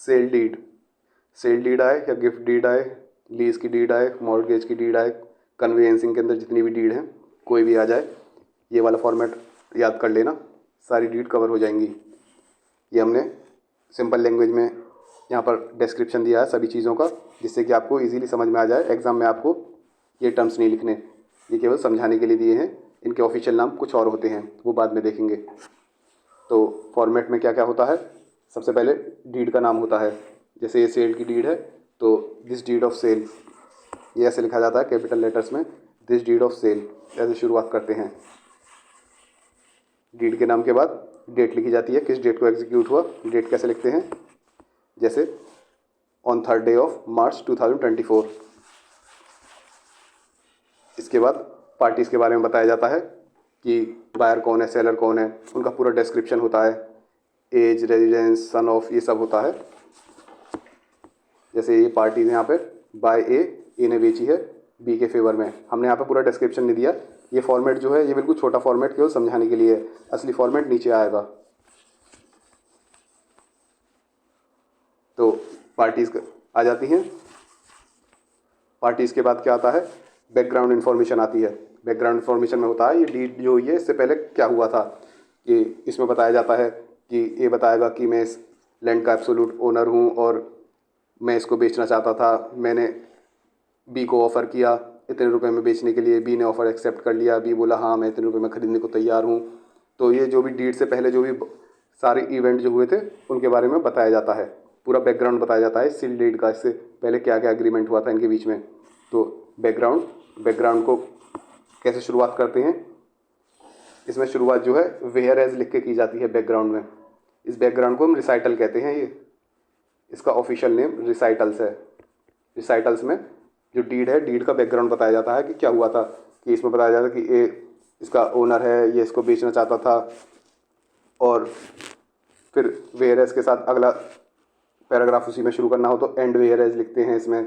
Sale deed, sale deed आए या gift deed आए, लीज की डीड आए, मॉर्गेज की डीड आए, कन्वेंसिंग के अंदर जितनी भी डीड हैं कोई भी आ जाए, ये वाला फॉर्मेट याद कर लेना, सारी डीड कवर हो जाएंगी। ये हमने सिंपल लैंग्वेज में यहाँ पर डिस्क्रिप्शन दिया है सभी चीज़ों का, जिससे कि आपको इजीली समझ में आ जाए। एग्ज़ाम में आपको ये टर्म्स नहीं लिखने, ये केवल समझाने के लिए दिए हैं। इनके ऑफिशियल नाम कुछ और होते हैं, वो बाद में देखेंगे। तो फॉर्मेट में क्या क्या होता है, सबसे पहले डीड का नाम होता है। जैसे ये सेल की डीड है तो दिस डीड ऑफ सेल, ये ऐसे लिखा जाता है कैपिटल लेटर्स में, दिस डीड ऑफ सेल, ऐसे शुरुआत करते हैं। डीड के नाम के बाद डेट लिखी जाती है, किस डेट को एग्जीक्यूट हुआ। डेट कैसे लिखते हैं, जैसे on 3rd day of March 2024। इसके बाद पार्टीज़ के बारे में बताया जाता है कि बायर कौन है, सेलर कौन है, उनका पूरा डिस्क्रिप्शन होता है, एज, रेजिडेंस, सन ऑफ, ये सब होता है। जैसे ये पार्टीज़ यहाँ पे बाय ए ने बेची है बी के फेवर में, हमने यहाँ पे पूरा डिस्क्रिप्शन नहीं दिया। ये फॉर्मेट जो है ये बिल्कुल छोटा फॉर्मेट केवल समझाने के लिए है, असली फॉर्मेट नीचे आएगा। तो पार्टीज़ आ जाती हैं। पार्टीज़ के बाद क्या आता है, बैकग्राउंड इन्फॉर्मेशन आती है। बैकग्राउंड इन्फॉर्मेशन में होता है ये डीड जो हुई है इससे पहले क्या हुआ था, कि इसमें बताया जाता है कि ये बताएगा कि मैं इस लैंड का एब्सोल्यूट ओनर हूँ और मैं इसको बेचना चाहता था, मैंने बी को ऑफ़र किया इतने रुपए में बेचने के लिए, बी ने ऑफ़र एक्सेप्ट कर लिया, बी बोला हाँ मैं इतने रुपए में ख़रीदने को तैयार हूँ। तो ये जो भी डीड से पहले जो भी सारे इवेंट जो हुए थे उनके बारे में बताया जाता है, पूरा बैकग्राउंड बताया जाता है सील डीड का, इससे पहले क्या क्या एग्रीमेंट हुआ था इनके बीच में। तो बैकग्राउंड को कैसे शुरुआत करते हैं, इसमें शुरुआत जो है वेयर एज लिख के की जाती है बैकग्राउंड में। इस बैकग्राउंड को हम रिसाइटल कहते हैं, ये इसका ऑफिशियल नेम रिसाइटल्स है। रिसाइटल्स में जो डीड है, डीड का बैकग्राउंड बताया जाता है कि क्या हुआ था, कि इसमें बताया जाता है कि ये इसका ओनर है, ये इसको बेचना चाहता था, और फिर वेयर एज के साथ अगला पैराग्राफ उसी में शुरू करना हो तो एंड वेयर एज लिखते हैं इसमें।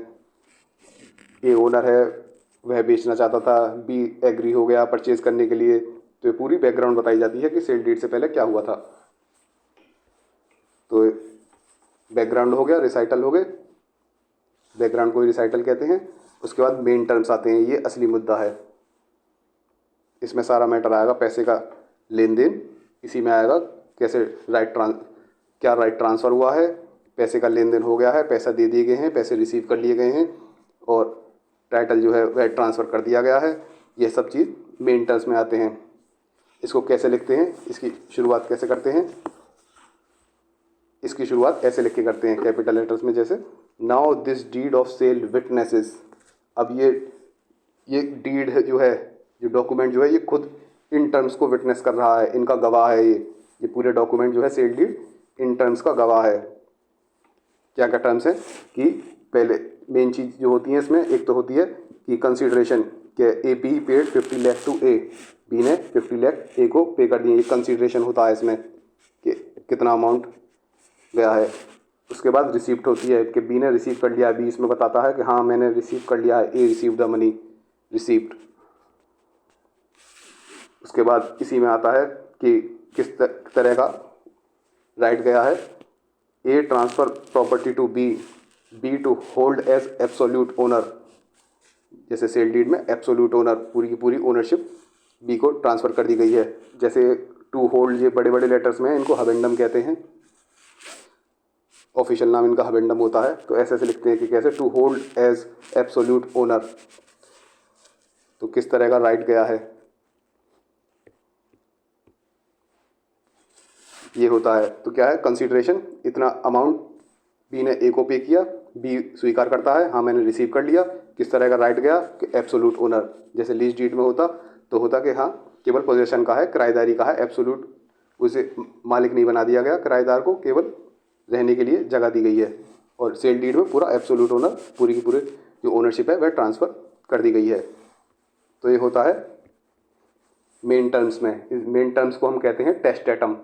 ये ओनर है, वह बेचना चाहता था, बी एग्री हो गया परचेज करने के लिए। तो ये पूरी बैकग्राउंड बताई जाती है कि सेल डीड से पहले क्या हुआ था। तो बैकग्राउंड हो गया, रिसाइटल हो गए, बैकग्राउंड को ही रिसाइटल कहते हैं। उसके बाद मेन टर्म्स आते हैं, ये असली मुद्दा है। इसमें सारा मैटर आएगा, पैसे का लेन देन इसी में आएगा, कैसे क्या राइट ट्रांसफ़र हुआ है, पैसे का लेन देन हो गया है, पैसा दे दिए गए हैं, पैसे रिसीव कर लिए गए हैं, और टाइटल जो है वह ट्रांसफ़र कर दिया गया है। ये सब चीज़ मेन टर्म्स में आते हैं। इसको कैसे लिखते हैं, इसकी शुरुआत कैसे करते हैं, इसकी शुरुआत ऐसे लिख के करते हैं कैपिटल लेटर्स में, जैसे now this deed of sale witnesses. अब ये डीड है जो है, जो डॉक्यूमेंट जो है ये खुद इन टर्म्स को विटनेस कर रहा है, इनका गवाह है। ये पूरे डॉक्यूमेंट जो है सेल डीड इन टर्म्स का गवाह है। क्या क्या टर्म्स है, कि पहले मेन चीज़ जो होती है इसमें, एक तो होती है कि कंसीडरेशन, के A B paid 50 lakh to A, B ने 50 लाख ए को पे कर दिए, ये कंसीडरेशन होता है इसमें कि कितना अमाउंट गया है। उसके बाद रिसीप्ट होती है कि बी ने रिसीव कर लिया, बी इसमें बताता है कि हाँ मैंने रिसीव कर लिया है, ए रिसीव द मनी, रिसीप्ट। उसके बाद इसी में आता है कि किस तरह का राइट गया है, A transfer property to B, B to hold as absolute owner. जैसे सेल डीड में एब्सोल्यूट ओनर, पूरी की पूरी ओनरशिप बी को ट्रांसफ़र कर दी गई है। जैसे टू होल्ड, ये बड़े बड़े लेटर्स में इनको हबेंडम कहते हैं, ऑफिशियल नाम इनका हबेंडम होता है। तो ऐसे ऐसे लिखते हैं कि कैसे to hold as absolute owner, तो किस तरह का राइट गया है ये होता है। तो क्या है, कंसीडरेशन इतना अमाउंट बी ने ए को पे किया, बी स्वीकार करता है हाँ मैंने रिसीव कर लिया, किस तरह का राइट गया कि एब्सोल्यूट ओनर। जैसे लीज डीड में होता तो होता कि हाँ केवल पोजेशन का है, किराएदारी का है, एब्सोल्यूट उसे मालिक नहीं बना दिया गया, किराएदार को केवल रहने के लिए जगह दी गई है। और सेल डीड में पूरा एब्सोल्यूट ओनर, पूरी की पूरी जो ओनरशिप है वह ट्रांसफ़र कर दी गई है। तो ये होता है मेन टर्म्स में। इस मेन टर्म्स को हम कहते हैं टेस्ट एटम,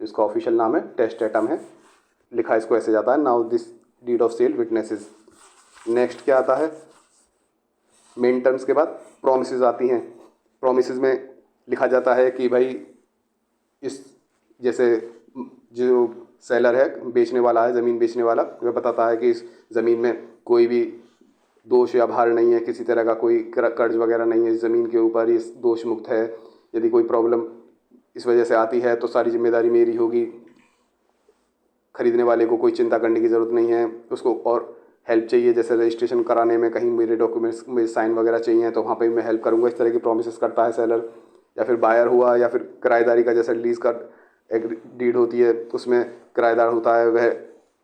इसका ऑफिशियल नाम है टेस्ट एटम है। लिखा इसको ऐसे जाता है, now this deed of sale witnesses. Next क्या आता है, मेन टर्म्स के बाद प्रोमिसेस आती हैं। प्रोमिसेस में लिखा जाता है कि भाई इस जैसे जो सेलर है, बेचने वाला है, ज़मीन बेचने वाला, वह बताता है कि इस ज़मीन में कोई भी दोष या भार नहीं है, किसी तरह का कोई कर्ज वगैरह नहीं है, इस ज़मीन के ऊपर ये दोष मुक्त है। यदि कोई प्रॉब्लम इस वजह से आती है तो सारी जिम्मेदारी मेरी होगी, खरीदने वाले को कोई चिंता करने की ज़रूरत नहीं है। उसको और हेल्प चाहिए, जैसे रजिस्ट्रेशन कराने में कहीं मेरे डॉक्यूमेंट्स में साइन वगैरह चाहिए तो वहाँ पे मैं हेल्प करूँगा, इस तरह की प्रॉमिसेस करता है सेलर। या फिर बायर हुआ, या फिर किराएदारी का, जैसे लीज़ का एक डीड होती है उसमें किराएदार होता है, वह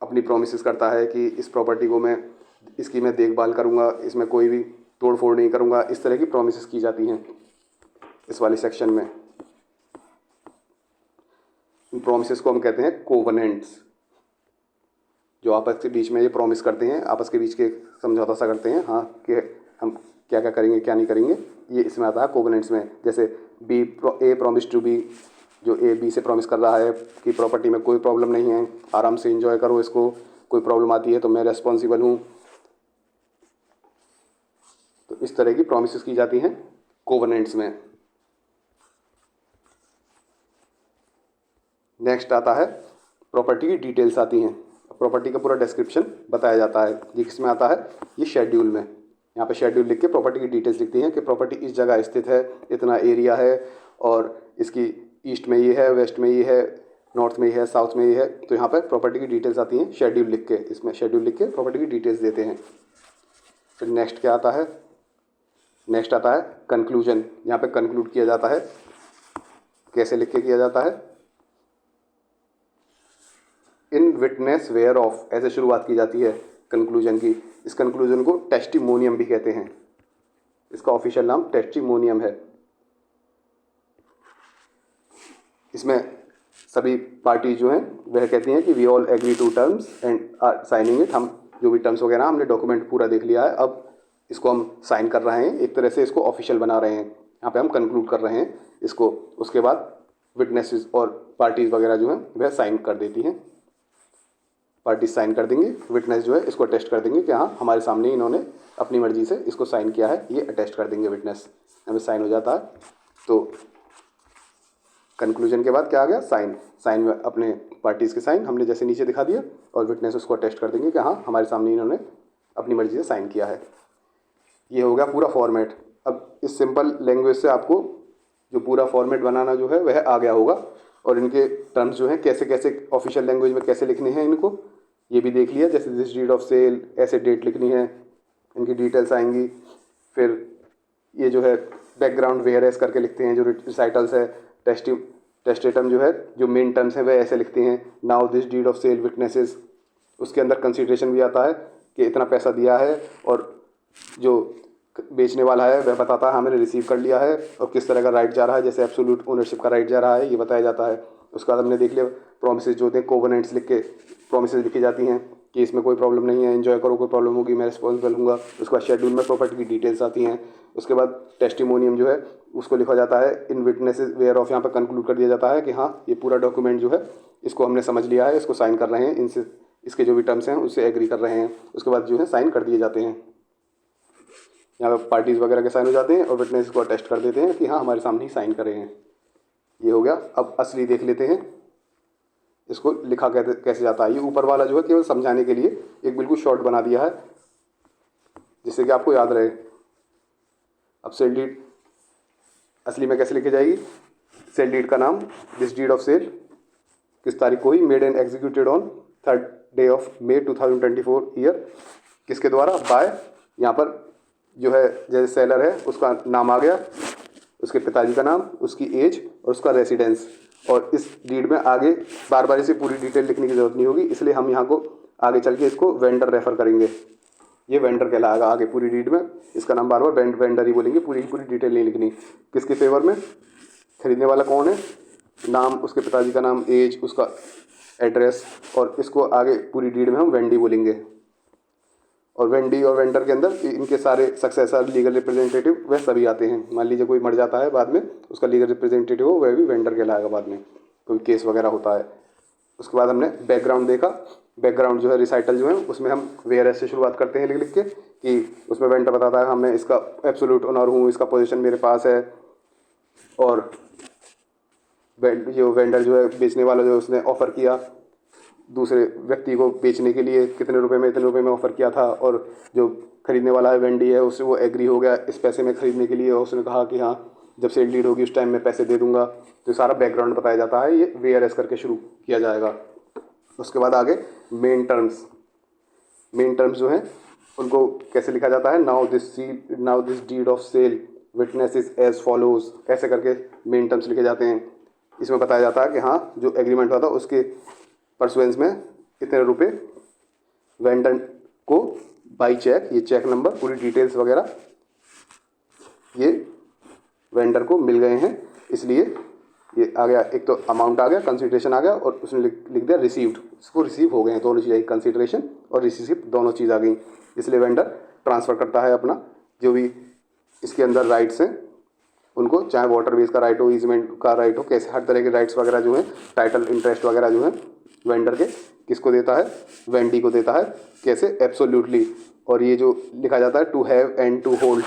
अपनी प्रॉमिसेस करता है कि इस प्रॉपर्टी को मैं इसकी मैं देखभाल करूँगा, इसमें कोई भी तोड़ फोड़ नहीं करूँगा। इस तरह की प्रॉमिसेस की जाती हैं इस वाले सेक्शन में। इन प्रॉमिसेस को हम कहते हैं कोवेनेंट्स, जो आपस के बीच में ये प्रॉमिस करते हैं, आपस के बीच के समझौता सा करते हैं, हाँ, कि हम क्या क्या करेंगे क्या नहीं करेंगे, ये इसमें आता है कोवेनेंट्स में। जैसे ए प्रॉमिस टू बी, जो ए बी से प्रॉमिस कर रहा है कि प्रॉपर्टी में कोई प्रॉब्लम नहीं है, आराम से एंजॉय करो इसको, कोई प्रॉब्लम आती है तो मैं रेस्पॉन्सिबल हूँ। तो इस तरह की प्रॉमिसेस की जाती हैं कोवेनेंट्स में। नेक्स्ट आता है प्रॉपर्टी की डिटेल्स आती हैं। प्रॉपर्टी का पूरा डिस्क्रिप्शन बताया जाता है। ये किस में आता है? ये शेड्यूल में। यहाँ पे शेड्यूल लिख के प्रॉपर्टी की डिटेल्स लिखती हैं कि प्रॉपर्टी इस जगह स्थित है, इतना एरिया है, और इसकी ईस्ट में ये है, वेस्ट में ये है, नॉर्थ में ये है, साउथ में ये है। तो यहाँ पे प्रॉपर्टी की डिटेल्स आती हैं शेड्यूल लिख के। इसमें शेड्यूल लिख के प्रॉपर्टी की डिटेल्स देते हैं। फिर नेक्स्ट क्या आता है? नेक्स्ट आता है कंक्लूजन। यहाँ पे कंक्लूड किया जाता है। कैसे लिख के किया जाता है? इन विटनेस वेयर ऑफ, ऐसे शुरुआत की जाती है कंक्लूजन की। इस कंक्लूजन को टेस्टिमोनियम भी कहते हैं। इसका ऑफिशियल नाम टेस्टिमोनियम है। इसमें सभी पार्टी जो हैं वह कहती हैं कि we all agree to terms and are signing it. हम जो भी टर्म्स वगैरह, हमने डॉक्यूमेंट पूरा देख लिया है, अब इसको हम साइन कर रहे हैं, एक तरह से इसको ऑफिशियल बना रहे हैं। यहाँ पे हम कंक्लूड कर रहे हैं इसको। उसके बाद विटनेसेस और पार्टीज वगैरह जो हैं वह साइन कर देती हैं। पार्टी साइन कर देंगे, विटनेस जो है इसको अटेस्ट कर देंगे कि हाँ हमारे सामने इन्होंने अपनी मर्जी से इसको साइन किया है, ये अटेस्ट कर देंगे विटनेस। हमें साइन हो जाता है। तो कंक्लूजन के बाद क्या आ गया? साइन। साइन में अपने पार्टीज़ के साइन हमने जैसे नीचे दिखा दिया, और विटनेस उसको अटेस्ट कर देंगे कि हाँ हमारे सामने इन्होंने अपनी मर्जी से साइन किया है। ये हो गया पूरा फॉर्मेट। अब इस सिंपल लैंग्वेज से आपको जो पूरा फॉर्मेट बनाना जो है वह आ गया होगा, और इनके टर्म्स जो हैं कैसे कैसे ऑफिशियल लैंग्वेज में कैसे लिखने हैं इनको ये भी देख लिया। जैसे दिस डीड ऑफ सेल, ऐसे डेट लिखनी है, इनकी डिटेल्स आएंगी। फिर ये जो है बैकग्राउंड वेयरएस करके लिखते हैं, जो रिसाइटल्स है। टेस्टेटम जो है, जो मेन टर्म्स हैं वह ऐसे लिखते हैं, now this deed of sale witnesses. उसके अंदर कंसिडरेशन भी आता है कि इतना पैसा दिया है, और जो बेचने वाला है वह बताता है हमने रिसीव कर लिया है, और किस तरह का राइट जा रहा है, जैसे एब्सोल्यूट ओनरशिप का राइट जा रहा है, ये बताया जाता है। उसके बाद हमने देख लिया प्रॉमिसेस जो होते हैं, कोवेनेंट्स लिख के प्रॉमिसेस लिखी जाती हैं कि इसमें कोई प्रॉब्लम नहीं है, एंजॉय करो, कोई प्रॉब्लम होगी मैं रिस्पॉन्सिबल हूँगा। उसके बाद शेड्यूल में प्रॉपर्टी की डिटेल्स आती हैं। उसके बाद टेस्टिमोनियम जो है उसको लिखा जाता है इन विटनेसेस वेयर ऑफ। यहाँ पर कंक्लूड कर दिया जाता है कि हाँ ये पूरा डॉक्यूमेंट जो है इसको हमने समझ लिया है, इसको साइन कर रहे हैं, इनसे इसके जो भी टर्म्स हैं उससे एग्री कर रहे हैं। उसके बाद जो है साइन कर दिए जाते हैं। यहाँ पर पार्टीज़ वगैरह के साइन हो जाते हैं, और विटनेस को अटेस्ट कर देते हैं कि हाँ हमारे सामने ही साइन करे हैं। ये हो गया। अब असली देख लेते हैं इसको लिखा कैसे जाता है। ये ऊपर वाला जो है केवल समझाने के लिए एक बिल्कुल शॉर्ट बना दिया है, जिससे कि आपको याद रहे। अब सेल डीड असली में कैसे लिखी जाएगी? सेल डीड का नाम, दिस डीड ऑफ सेल किस तारीख को हुई? Made and executed on 3rd day of May 2024 year. किसके द्वारा? बाय। यहाँ पर जो है जैसे सेलर है उसका नाम आ गया, उसके पिताजी का नाम, उसकी एज और उसका रेसिडेंस। और इस डीड में आगे बार बार इसे पूरी डिटेल लिखने की ज़रूरत नहीं होगी, इसलिए हम यहाँ को आगे चल के इसको वेंडर रेफ़र करेंगे। ये वेंडर कहलाएगा आगे पूरी डीड में। इसका नाम बार बार वेंडर ही बोलेंगे, पूरी डिटेल नहीं लिखनी। किसके फेवर में? खरीदने वाला कौन है, नाम, उसके पिताजी का नाम, एज, उसका एड्रेस, और इसको आगे पूरी डीड में हम वेंडी बोलेंगे। और वेंडी और वेंडर के अंदर इनके सारे सक्सेसर, लीगल रिप्रेजेंटेटिव वह सभी आते हैं। मान लीजिए कोई मर जाता है बाद में, उसका लीगल रिप्रेजेंटेटिव हो वह भी वेंडर कहलाएगा बाद में, कोई केस वगैरह होता है। उसके बाद हमने बैकग्राउंड देखा। बैकग्राउंड जो है रिसाइटल जो है उसमें हम वेयरएस से शुरुआत करते हैं लिख के कि उसमें वेंडर बताता है हमने इसका एब्सोल्यूट ओनर हूँ, इसका पोजीशन मेरे पास है, और जो वेंडर जो है बेचने वाला जो उसने ऑफ़र किया दूसरे व्यक्ति को बेचने के लिए कितने रुपए में, इतने रुपए में ऑफ़र किया था, और जो खरीदने वाला है वेंडी है उससे वो एग्री हो गया इस पैसे में खरीदने के लिए, और उसने कहा कि हाँ जब सेल डीड होगी उस टाइम में पैसे दे दूंगा। तो सारा बैकग्राउंड बताया जाता है, ये VRS करके शुरू किया जाएगा। उसके बाद आगे मेन टर्म्स। मेन टर्म्स जो हैं उनको कैसे लिखा जाता है, now this deed of sale witness is as follows, ऐसे करके मेन टर्म्स लिखे जाते हैं। इसमें बताया जाता है कि हाँ जो एग्रीमेंट हुआ था उसके परसुएंस में इतने रुपए वेंडर को बाई चेक, ये चेक नंबर, पूरी डिटेल्स वगैरह ये वेंडर को मिल गए हैं, इसलिए ये आ गया। एक तो अमाउंट आ गया, कंसिडरेशन आ गया, और उसने लिख दिया रिसीव्ड, इसको रिसीव हो गए हैं दोनों चीज़ आई, कंसिडरेशन और रिसीव दोनों चीज़ आ गई। इसलिए वेंडर ट्रांसफ़र करता है अपना जो भी इसके अंदर राइट्स हैं उनको, चाहे वाटर बेस का राइट हो, ईजमेंट का राइट हो, कैसे हर तरह के राइट्स वगैरह जो हैं, टाइटल इंटरेस्ट वगैरह जो हैं वेंडर के किसको देता है, वेंडी को देता है। कैसे, एब्सोल्युटली। और ये जो लिखा जाता है to have and to hold,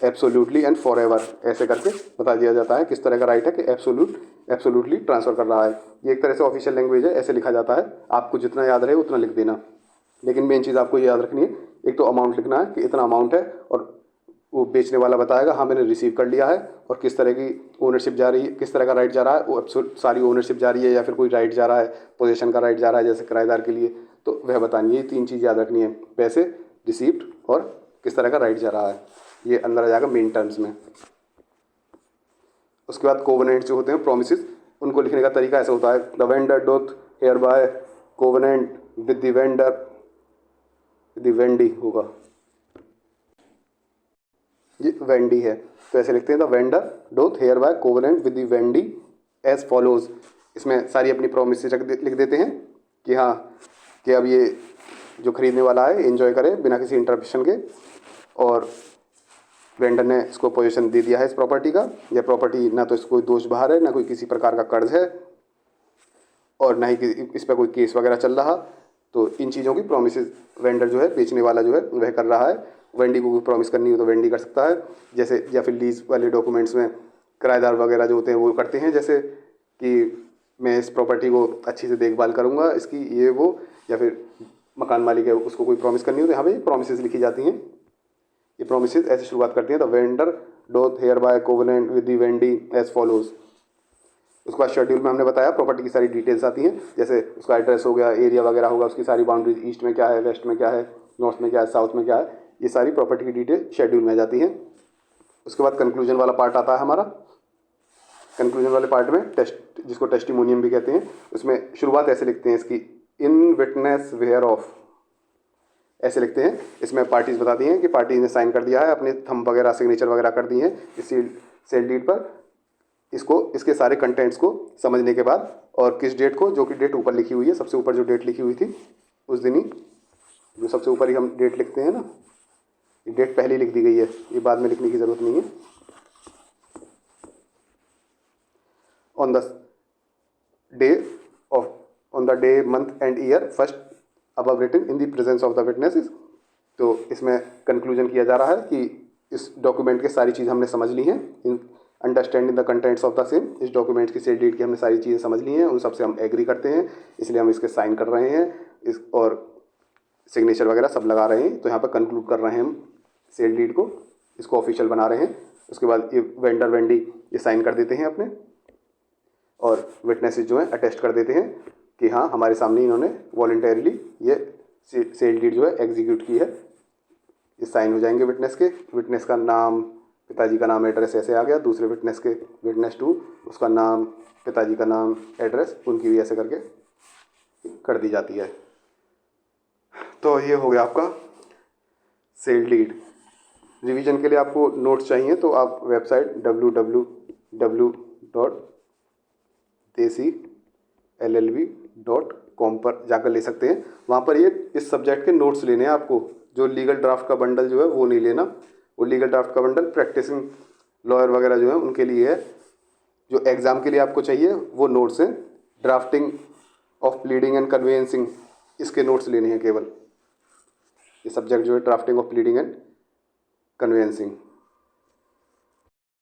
absolutely and forever, ऐसे करके बता दिया जाता है किस तरह का राइट है कि एब्सोल्युटली ट्रांसफ़र कर रहा है। ये एक तरह से ऑफिशियल लैंग्वेज है, ऐसे लिखा जाता है। आपको जितना याद रहे उतना लिख देना, लेकिन मेन चीज़ आपको ये याद रखनी है, एक तो अमाउंट लिखना है कि इतना अमाउंट है, और वो बेचने वाला बताएगा हाँ मैंने रिसीव कर लिया है, और किस तरह की ओनरशिप जा रही है, किस तरह का राइट जा रहा है, वो सारी ओनरशिप जा रही है या फिर कोई राइट जा रहा है, पोजीशन का राइट जा रहा है जैसे किराएदार के लिए, तो वह बतानी है। ये 3 चीज़ याद रखनी है, पैसे, रिसीप्ट और किस तरह का राइट जा रहा है, ये अंदर आ जाएगा मेन टर्म्स में। उसके बाद कोवेनेंट जो होते हैं, प्रोमिसेस, उनको लिखने का तरीका ऐसा होता है, the vendor doth hereby covenant with the vendor, the vendee होगा, ये वेंडी है तो ऐसे लिखते हैं, the vendor doth hereby covenant with the vendee as follows. इसमें सारी अपनी प्रोमिस लिख देते हैं कि हाँ कि अब ये जो खरीदने वाला है एंजॉय करे बिना किसी इंटरप्शन के, और वेंडर ने इसको पोजीशन दे दिया है इस प्रॉपर्टी का, यह प्रॉपर्टी ना तो इसको कोई दोष बाहर है, ना कोई किसी प्रकार का कर्ज है, और ना ही इस पर कोई केस वगैरह चल रहा। तो इन चीज़ों की प्रोमिस वेंडर जो है, बेचने वाला जो है वह कर रहा है। वेंडी को कोई प्रॉमिस करनी हो तो वेंडी कर सकता है, जैसे या फिर लीज वाले डॉक्यूमेंट्स में किराएदार वगैरह जो होते हैं वो करते हैं, जैसे कि मैं इस प्रॉपर्टी को अच्छी से देखभाल करूँगा इसकी, ये वो, या फिर मकान मालिक है उसको कोई प्रॉमिस करनी हो तो यहाँ पे प्रोमिस लिखी जाती हैं। ये प्रोमिस ऐसे शुरुआत करती हैं, the vendor doth hereby covenant with the vendee as follows. उसके बाद शेड्यूल में हमने बताया प्रॉपर्टी की सारी डिटेल्स आती हैं, जैसे उसका एड्रेस हो गया, एरिया वगैरह होगा, उसकी सारी बाउंड्रीज, ईस्ट में क्या है, वेस्ट में क्या है, नॉर्थ में क्या है, साउथ में क्या है, ये सारी प्रॉपर्टी की डिटेल शेड्यूल में आ जाती हैं। उसके बाद कंक्लूजन वाला पार्ट आता है हमारा। कंक्लूजन वाले पार्ट में टेस्ट, जिसको टेस्टिमोनियम भी कहते हैं, उसमें शुरुआत ऐसे लिखते हैं इसकी, इन विटनेस वेयर ऑफ, ऐसे लिखते हैं। इसमें पार्टीज बताती हैं कि पार्टी ने साइन कर दिया है, अपने थंब वगैरह सिग्नेचर वगैरह कर दिए हैं इस सेल डीड पर। इसको इसके सारे कंटेंट्स को समझने के बाद, और किस डेट को, जो कि डेट ऊपर लिखी हुई है, सबसे ऊपर जो डेट लिखी हुई थी उस दिन ही, जो सबसे ऊपर ही हम डेट लिखते हैं ना, ये डेट पहले लिख दी गई है, ये बाद में लिखने की ज़रूरत नहीं है। On the day month and year first above written in the presence of the witnesses. तो इसमें कंक्लूजन किया जा रहा है कि इस डॉक्यूमेंट की सारी चीज़ हमने समझ ली हैं, in understanding the contents of the same, इस डॉक्यूमेंट की सेल डीड की हमने सारी चीज़ें समझ ली हैं, उन सबसे हम एग्री करते हैं, इसलिए हम इसके साइन कर रहे हैं, इस और सिग्नेचर वगैरह सब लगा रहे हैं। तो यहाँ पर कंक्लूड कर रहे हैं हम सेल डीड को, इसको ऑफिशियल बना रहे हैं। उसके बाद ये वेंडर वेंडी ये साइन कर देते हैं अपने, और विटनेसेस जो हैं अटेस्ट कर देते हैं कि हाँ हमारे सामने इन्होंने वॉलंटरीली ये सेल डीड जो है एग्जीक्यूट की है। ये साइन हो जाएंगे विटनेस के, विटनेस का नाम, पिताजी का नाम, एड्रेस ऐसे आ गया, दूसरे विटनेस के, विटनेस 2, उसका नाम, पिताजी का नाम, एड्रेस, उनकी भी ऐसे करके कर दी जाती है। तो ये हो गया आपका सेल डीड। रिवीजन के लिए आपको नोट्स चाहिए तो आप वेबसाइट www.desillb.com पर जाकर ले सकते हैं। वहाँ पर ये इस सब्जेक्ट के नोट्स लेने हैं आपको, जो लीगल ड्राफ्ट का बंडल जो है वो नहीं लेना, वो लीगल ड्राफ्ट का बंडल प्रैक्टिसिंग लॉयर वगैरह जो है उनके लिए है। जो एग्ज़ाम के लिए आपको चाहिए वो नोट्स हैं, drafting of pleading and convincing, इसके नोट्स लेने हैं केवल। ये सब्जेक्ट जो है drafting of pleading and convincing.